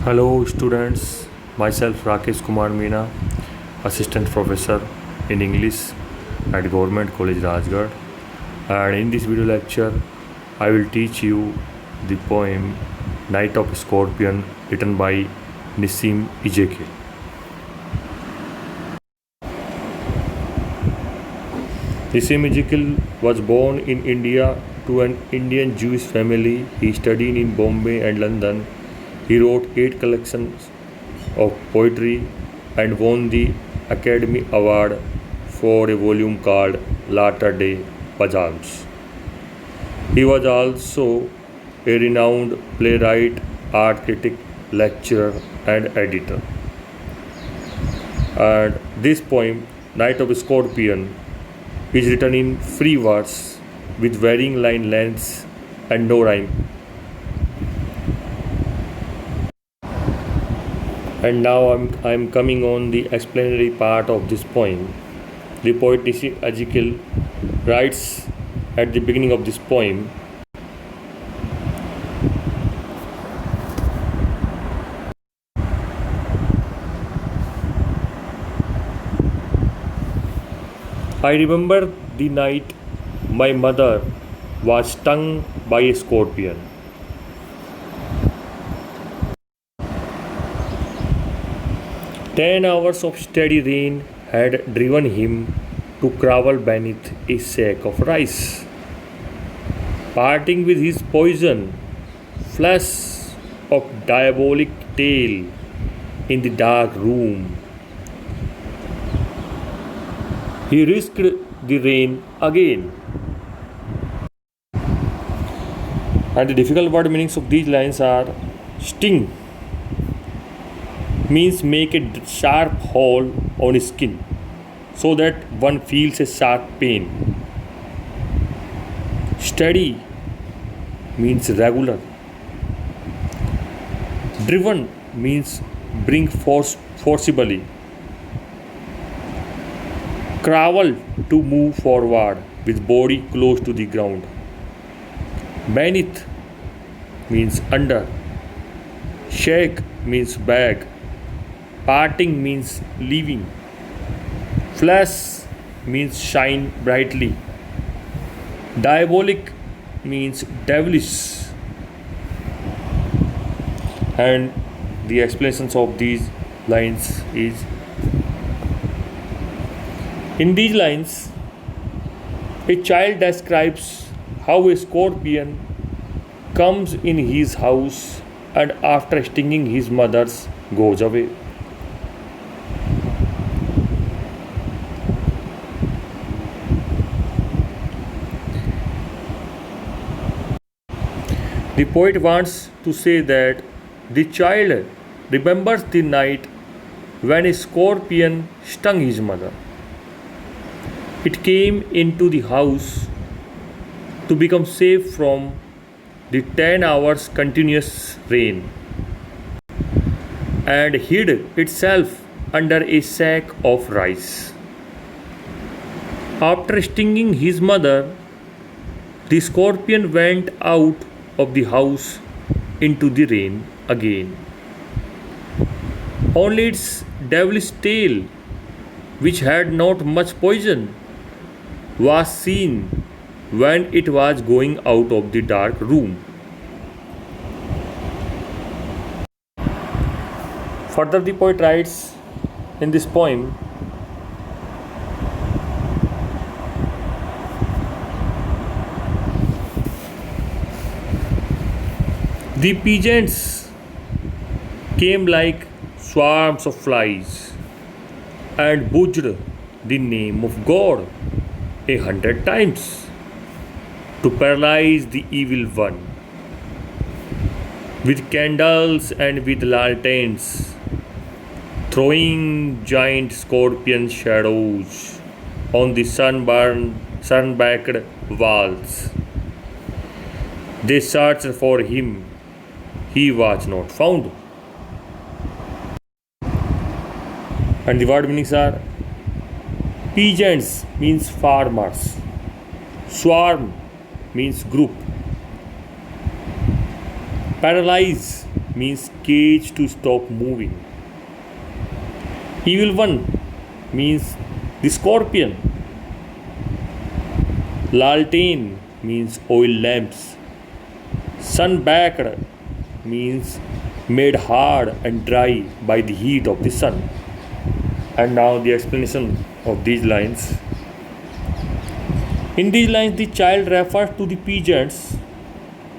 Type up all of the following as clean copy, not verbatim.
Hello students, myself Rakesh Kumar Meena, Assistant Professor in English at Government College Rajgarh, and in this video lecture I will teach you the poem Night of Scorpion written by Nissim Ezekiel. Nissim Ezekiel was born in India to an Indian Jewish family. He studied in Bombay and London. He wrote 8 collections of poetry and won the Academy Award for a volume called Latter Day Psalms. He was also a renowned playwright, art critic, lecturer, and editor. And this poem, Night of Scorpion, is written in free verse with varying line lengths and no rhyme. And now I'm coming on the explanatory part of this poem. The poet Nissim Ezekiel writes at the beginning of this poem, I remember the night my mother was stung by a scorpion. "10 hours of steady rain had driven him to grovel beneath a sack of rice. Parting with his poison, flash of diabolic tail in the dark room, he risked the rain again." And the difficult word meanings of these lines are: sting means make a sharp hole on skin so that one feels a sharp pain. Steady means regular. Driven means bring forcibly. Crawl to move forward with body close to the ground. Beneath means under. Shake means bag. Parting means leaving. Flash means shine brightly. Diabolic means devilish. And the explanations of these lines is: in these lines, a child describes how a scorpion comes in his house and after stinging his mother goes away. The poet wants to say that the child remembers the night when a scorpion stung his mother. It came into the house to become safe from the 10 hours continuous rain and hid itself under a sack of rice. After stinging his mother, the scorpion went out of the house into the rain again. Only its devilish tail, which had not much poison, was seen when it was going out of the dark room. Further, the poet writes in this poem, the peasants came like swarms of flies and butchered the name of God 100 times to paralyze the evil one. With candles and with lanterns, throwing giant scorpion shadows on the sun-baked walls. They searched for him. He was not found. And the word meanings are: peasants means farmers. Swarm means group. Paralyze means cage to stop moving. Evil one means the scorpion. Laltain means oil lamps. Sun-baked means made hard and dry by the heat of the sun. And now the explanation of these lines. In these lines, the child refers to the peasants,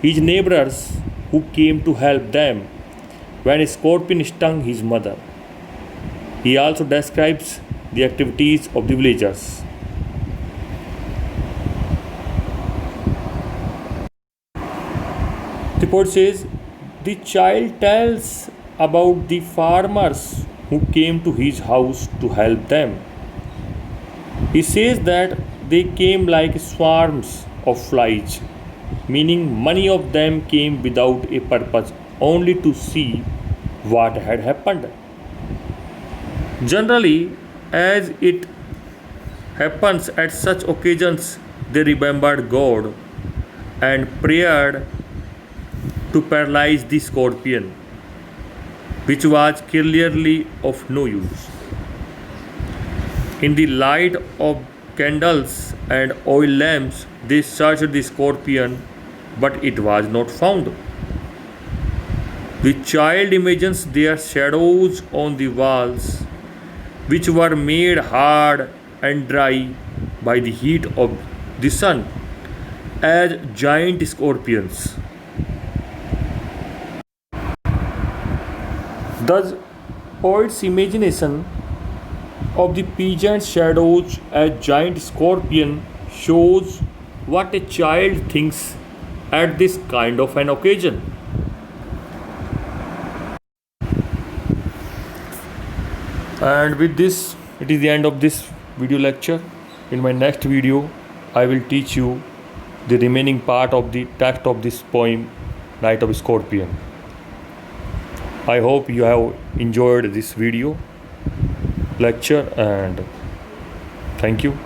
his neighbors who came to help them when a scorpion stung his mother. He also describes the activities of the villagers. The poet says, the child tells about the farmers who came to his house to help them. He says that they came like swarms of flies, meaning many of them came without a purpose, only to see what had happened. Generally, as it happens at such occasions, they remembered God and prayed to paralyze the scorpion, which was clearly of no use. In the light of candles and oil lamps, they searched the scorpion, but it was not found. The child imagines their shadows on the walls, which were made hard and dry by the heat of the sun, as giant scorpions. Thus, poet's imagination of the peasant's shadows as giant scorpion shows what a child thinks at this kind of an occasion. And with this, it is the end of this video lecture. In my next video, I will teach you the remaining part of the text of this poem, Night of Scorpion. I hope you have enjoyed this video lecture, and thank you.